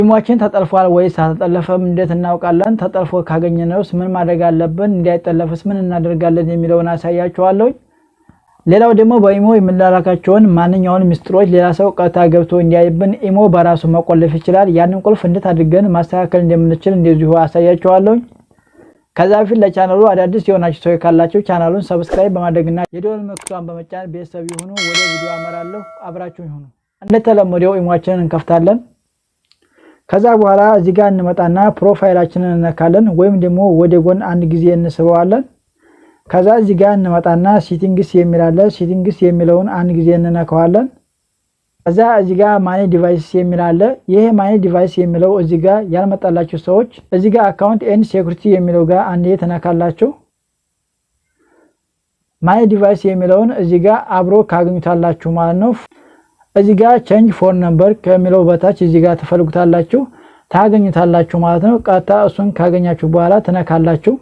ኢሞአችን ተጠልፏል ወይስ አልተጠለፈም እንዴት እናውቃለን? ተጠልፎ ካገኘነውስ ምን ማድረግ አለብን? እንዳይጠለፍስ ምን እናደርጋለን የሚለውን አሳያችኋለሁ። ሌላው ደግሞ በኢሞ የምንላላካቸውን ማንኛውንም ሚስጥሮች ሌላ ሰው ቀጥታ ገብቶ እንዲያይብን ኢሞ በራሱ መቆለፍ ይችላል። ያንን ቁልፍ እንዴት አድርገን ማስተካከል እንደምንችል እንደዚሁ አሳያችኋለሁ። ከዛ በፊት ለቻናሉ አዳዲስ የሆናችሁ ሰው ካላችሁ ቻናሉን ሰብስክራይብ በማድረግና የደወል ምልክቱን በመጫን ቤተሰብ ይሁኑ። ወደ ቪዲዮ አመራለሁ፣ አብራችሁ ይሁኑ። እንደተለመደው ኢሞአችንን እንከፍታለን። ከዛ በኋላ እዚህ ጋር እንመጣና ፕሮፋይላችንን እንነካለን ወይም ደግሞ ወደ ጎን አንድ ጊዜ እንስበዋለን። ከዛ እዚህ ጋር እንመጣና ሴቲንግስ የሚል አለ። ሴቲንግስ የሚለውን አንድ ጊዜ እንነካዋለን። ከዛ እዚህ ጋር ማኔጅ ዲቫይስ የሚል አለ። ይሄ ማኔጅ ዲቫይስ የሚለው እዚህ ጋር ያልመጣላችሁ ሰዎች እዚህ ጋር አካውንት ኤንድ ሴኩሪቲ የሚለው ጋር አንዴ ተነካላችሁ። ማኔጅ ዲቫይስ የሚለውን እዚህ ጋር አብሮ ካገኙታላችሁ ማለት ነው። እዚህ ጋር ቼንጅ ፎን ነምበር ከሚለው በታች እዚህ ጋር ተፈልጉታላችሁ ታገኙታላችሁ ማለት ነው። ቀጥታ እሱን ካገኛችሁ በኋላ ተነካላችሁ።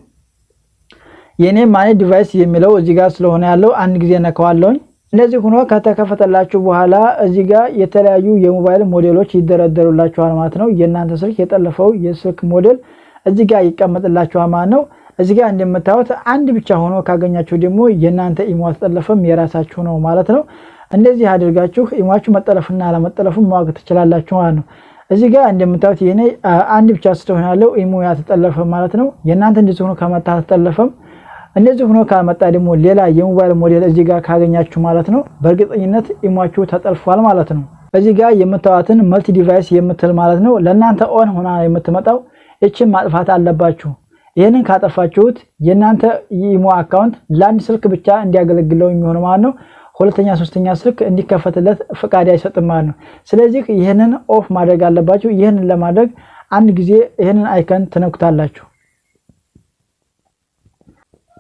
የኔ ማኔጅ ዲቫይስ የሚለው እዚህ ጋር ስለሆነ ያለው አንድ ጊዜ ነካዋለሁ። እንደዚህ ሆኖ ከተከፈተላችሁ በኋላ እዚህ ጋር የተለያዩ የሞባይል ሞዴሎች ይደረደሩላችኋል ማለት ነው። የእናንተ ስልክ የጠለፈው የስልክ ሞዴል እዚህ ጋር ይቀመጥላችኋል ማለት ነው። እዚህ ጋር እንደምታዩት አንድ ብቻ ሆኖ ካገኛችሁ ደግሞ የእናንተ ኢሞ አልተጠለፈም የራሳችሁ ነው ማለት ነው። እንደዚህ አድርጋችሁ ኢሞአችሁ መጠለፍና አለመጠለፉን ማወቅ ትችላላችሁ ማለት ነው። እዚህ ጋር እንደምታዩት የኔ አንድ ብቻ ስለሆነ ያለው ኢሞ ያልተጠለፈ ማለት ነው። የእናንተ እንደዚህ ሆኖ ከመጣ አልተጠለፈም። እንደዚህ ሆኖ ካልመጣ ደግሞ ሌላ የሞባይል ሞዴል እዚህ ጋር ካገኛችሁ ማለት ነው በእርግጠኝነት ኢሞአችሁ ተጠልፏል ማለት ነው። እዚህ ጋር የምታዩትን መልቲ ዲቫይስ የምትል ማለት ነው ለእናንተ ኦን ሆና የምትመጣው እቺን ማጥፋት አለባችሁ። ይሄንን ካጠፋችሁት የእናንተ ኢሞ አካውንት ለአንድ ስልክ ብቻ እንዲያገለግለው የሚሆን ማለት ነው። ሁለተኛ ሶስተኛ ስልክ እንዲከፈትለት ፍቃድ አይሰጥም ማለት ነው። ስለዚህ ይሄንን ኦፍ ማድረግ አለባችሁ። ይሄንን ለማድረግ አንድ ጊዜ ይሄንን አይከን ትነኩታላችሁ።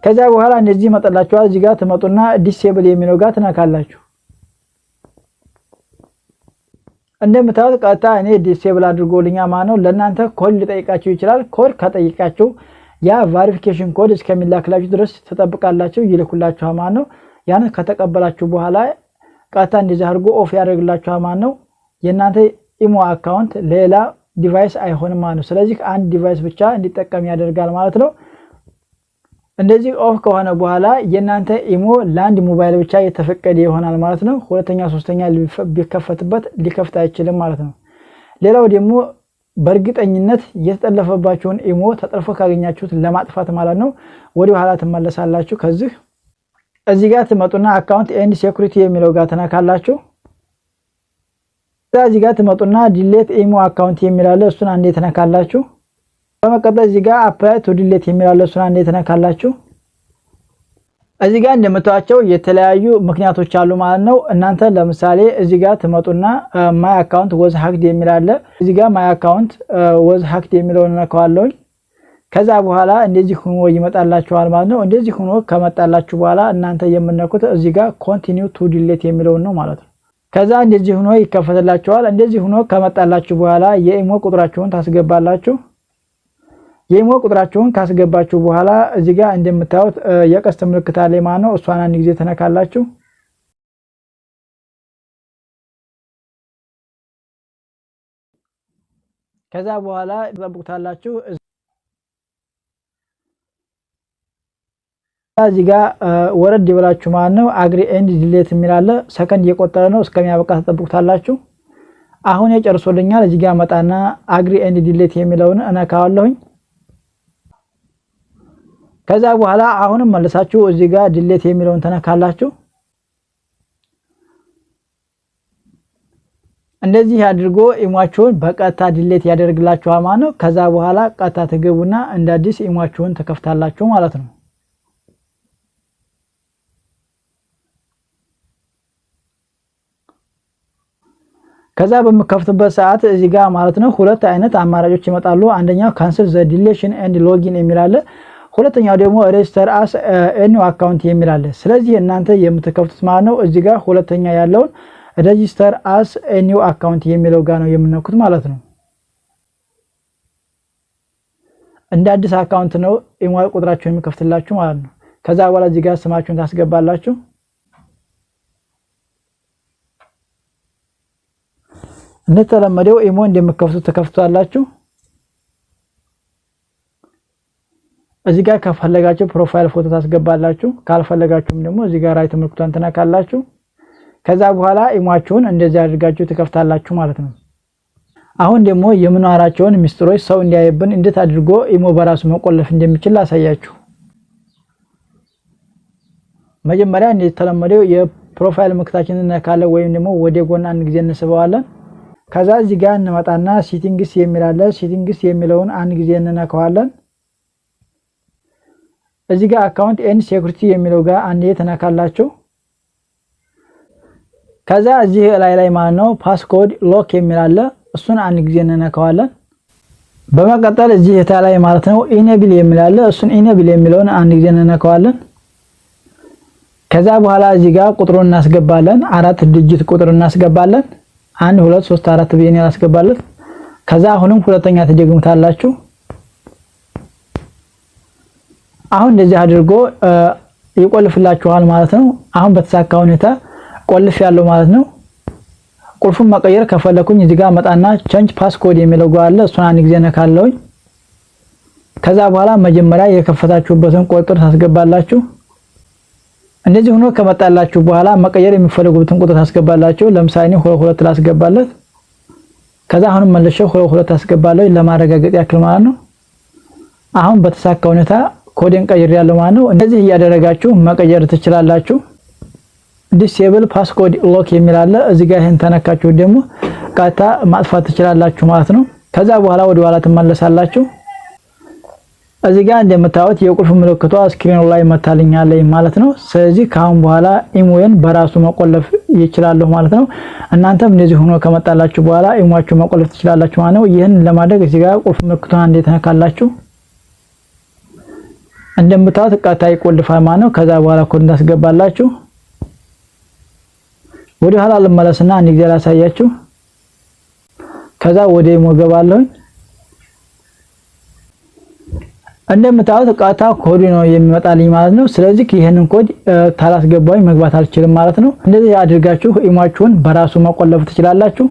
ከዛ በኋላ እንደዚህ መጣላችኋል። እዚህ ጋር ትመጡና ዲሴብል የሚለው ጋር ትነካላችሁ። እንደምታዩት ቀጥታ እኔ ዲሴብል አድርጎልኛ ማለት ነው። ለእናንተ ኮድ ሊጠይቃችሁ ይችላል። ኮድ ከጠይቃችሁ ያ ቬሪፊኬሽን ኮድ እስከሚላክላችሁ ድረስ ተጠብቃላችሁ፣ ይልኩላችኋል ማለት ነው። ያን ከተቀበላችሁ በኋላ ቀጥታ እንደዚህ አድርጎ ኦፍ ያደርግላችኋል ማለት ነው። የእናንተ ኢሞ አካውንት ሌላ ዲቫይስ አይሆንም ማለት ነው። ስለዚህ አንድ ዲቫይስ ብቻ እንዲጠቀም ያደርጋል ማለት ነው። እንደዚህ ኦፍ ከሆነ በኋላ የእናንተ ኢሞ ለአንድ ሞባይል ብቻ የተፈቀደ ይሆናል ማለት ነው። ሁለተኛ ሶስተኛ ቢከፈትበት ሊከፍት አይችልም ማለት ነው። ሌላው ደግሞ በእርግጠኝነት የተጠለፈባችሁን ኢሞ ተጠልፎ ካገኛችሁት ለማጥፋት ማለት ነው ወደ ኋላ ትመለሳላችሁ። ከዚህ እዚህ ጋር ትመጡና አካውንት ኤንድ ሴኩሪቲ የሚለው ጋር ተነካላችሁ። እዚህ ጋር ትመጡና ዲሌት ኢሞ አካውንት የሚላለ እሱን አንዴ ተነካላችሁ። በመቀጠል እዚህ ጋር አፕላይ ቱ ዲሌት የሚላለ እሱን አንዴ ተነካላችሁ። እዚህ ጋር እንደምታዩቸው የተለያዩ ምክንያቶች አሉ ማለት ነው። እናንተ ለምሳሌ እዚህ ጋር ትመጡና ማይ አካውንት ወዝ ሃክድ የሚላለ እዚህ ጋር ማይ አካውንት ወዝ ሃክድ የሚለውን ነካዋለሁ። ከዛ በኋላ እንደዚህ ሆኖ ይመጣላችኋል ማለት ነው። እንደዚህ ሆኖ ከመጣላችሁ በኋላ እናንተ የምነኩት እዚህ ጋር ኮንቲኒው ቱ ዲሌት የሚለውን ነው ማለት ነው። ከዛ እንደዚህ ሆኖ ይከፈትላችኋል። እንደዚህ ሆኖ ከመጣላችሁ በኋላ የኢሞ ቁጥራችሁን ታስገባላችሁ። የኢሞ ቁጥራችሁን ካስገባችሁ በኋላ እዚህ ጋር እንደምታዩት የቀስት ምልክት አለ ማለት ነው። እሷን አንድ ጊዜ ተነካላችሁ። ከዛ በኋላ ተጠብቁታላችሁ። እዚህ ጋር ወረድ ይብላችሁ ማለት ነው። አግሪ ኤንድ ዲሌት የሚላለ ሰከንድ እየቆጠረ ነው እስከሚያበቃ ተጠብቁታላችሁ። አሁን የጨርሶልኛል። እዚህ ጋር መጣና አግሪ ኤንድ ዲሌት የሚለውን እነካዋለሁኝ። ከዛ በኋላ አሁንም መልሳችሁ እዚህ ጋር ዲሌት የሚለውን ተነካላችሁ። እንደዚህ አድርጎ ኢሞአችሁን በቀጥታ ዲሌት ያደርግላችኋል ማለት ነው። ከዛ በኋላ ቀጥታ ትገቡና እንደ አዲስ ኢሞአችሁን ተከፍታላችሁ ማለት ነው። ከዛ በመከፍቱበት ሰዓት እዚህ ጋር ማለት ነው ሁለት አይነት አማራጮች ይመጣሉ። አንደኛው ካንሰል ዘ ዲሌሽን ኤንድ ሎጊን የሚላለ፣ ሁለተኛው ደግሞ ሬጅስተር አስ ኒው አካውንት የሚላለ። ስለዚህ እናንተ የምትከፍቱት ማለት ነው እዚህ ጋር ሁለተኛ ያለውን ሬጅስተር አስ ኒው አካውንት የሚለው ጋር ነው የምንነኩት ማለት ነው። እንደ አዲስ አካውንት ነው ኢሞ ቁጥራችሁን የሚከፍትላችሁ ማለት ነው። ከዛ በኋላ እዚህ ጋር ስማችሁን ታስገባላችሁ። እንደተለመደው ኢሞ እንደምትከፍቱት ተከፍቷላችሁ። እዚህ ጋር ከፈለጋችሁ ፕሮፋይል ፎቶ ታስገባላችሁ። ካልፈለጋችሁም ደግሞ እዚህ ጋር ራይት ምልክቱን ትነካላችሁ። ከዛ በኋላ ኢሞአችሁን እንደዚህ አድርጋችሁ ትከፍታላችሁ ማለት ነው። አሁን ደግሞ የምናወራቸውን ሚስጥሮች ሰው እንዲያይብን እንዴት አድርጎ ኢሞ በራሱ መቆለፍ እንደሚችል አሳያችሁ። መጀመሪያ እንደተለመደው የፕሮፋይል ምልክታችንን ነካለን ወይም ደግሞ ወደ ጎን አንድ ጊዜ እንስበዋለን። ከዛ እዚህ ጋር እንመጣና ሴቲንግስ የሚል አለ። ሴቲንግስ የሚለውን አንድ ጊዜ እንነካዋለን። እዚህ ጋር አካውንት ኤንድ ሴኩሪቲ የሚለው ጋር አንዴ ተነካላችሁ። ከዛ እዚህ ላይ ማለት ነው ፓስኮድ ሎክ የሚል አለ። እሱን አንድ ጊዜ እንነካዋለን። በመቀጠል እዚህ ላይ ማለት ነው ኢኔብል የሚል አለ። እሱን ኢኔብል የሚለውን አንድ ጊዜ እንነካዋለን። ከዛ በኋላ እዚህ ጋር ቁጥሩን እናስገባለን። 4 ዲጂት ቁጥር እናስገባለን። 1 2 3 4 ብዬ ነው ያስገባለት። ከዛ አሁንም ሁለተኛ ትደግሙታላችሁ። አሁን እንደዚህ አድርጎ ይቆልፍላችኋል ማለት ነው። አሁን በተሳካ ሁኔታ ቆልፍ ያለው ማለት ነው። ቁልፉን መቀየር ከፈለኩኝ እዚህ ጋር መጣና ቼንጅ ፓስኮድ የሚለው ጋር አለ። እሱን አንድ ጊዜ ነካለሁኝ። ከዛ በኋላ መጀመሪያ የከፈታችሁበትን ቁጥር ታስገባላችሁ። እንደዚህ ሆኖ ከመጣላችሁ በኋላ መቀየር የሚፈልጉትን ቁጥር ታስገባላችሁ። ለምሳሌ 22 ላስገባለት። ከዛ አሁንም መልሼ 22 አስገባለሁ ለማረጋገጥ ያክል ማለት ነው። አሁን በተሳካ ሁኔታ ኮድን ቀይሬያለሁ ማለት ነው። እንደዚህ እያደረጋችሁ መቀየር ትችላላችሁ። ዲስኤብል ፓስኮድ ሎክ የሚል አለ። እዚህ ጋር ይሄን ተነካችሁ ደግሞ ቀጥታ ማጥፋት ትችላላችሁ ማለት ነው። ከዛ በኋላ ወደ ኋላ ትመለሳላችሁ። እዚህ ጋር እንደምታዩት የቁልፍ ምልክቷ ስክሪኑ ላይ መታልኛለች ማለት ነው። ስለዚህ ካሁን በኋላ ኢሞን በራሱ መቆለፍ ይችላል ማለት ነው። እናንተም እንደዚህ ሆኖ ከመጣላችሁ በኋላ ኢሞአችሁ መቆለፍ ትችላላችሁ ማለት ነው። ይሄን ለማድረግ እዚህ ጋር ቁልፍ ምልክቷን እንዴት ተነካላችሁ እንደምታዩት ቀጥታ ይቆልፋል ማለት ነው። ከዛ በኋላ ኮድ እንዳስገባላችሁ ወደ ኋላ ልመለስና አንድ ጊዜ ላሳያችሁ። ከዛ ወደ ኢሞ ገባለሁ። እንደምታዩት ቀጥታ ኮድ ነው የሚመጣልኝ ማለት ነው። ስለዚህ ይሄንን ኮድ ታላስገባኝ መግባት አልችልም ማለት ነው። እንደዚህ አድርጋችሁ ኢሞአችሁን በራሱ መቆለፍ ትችላላችሁ።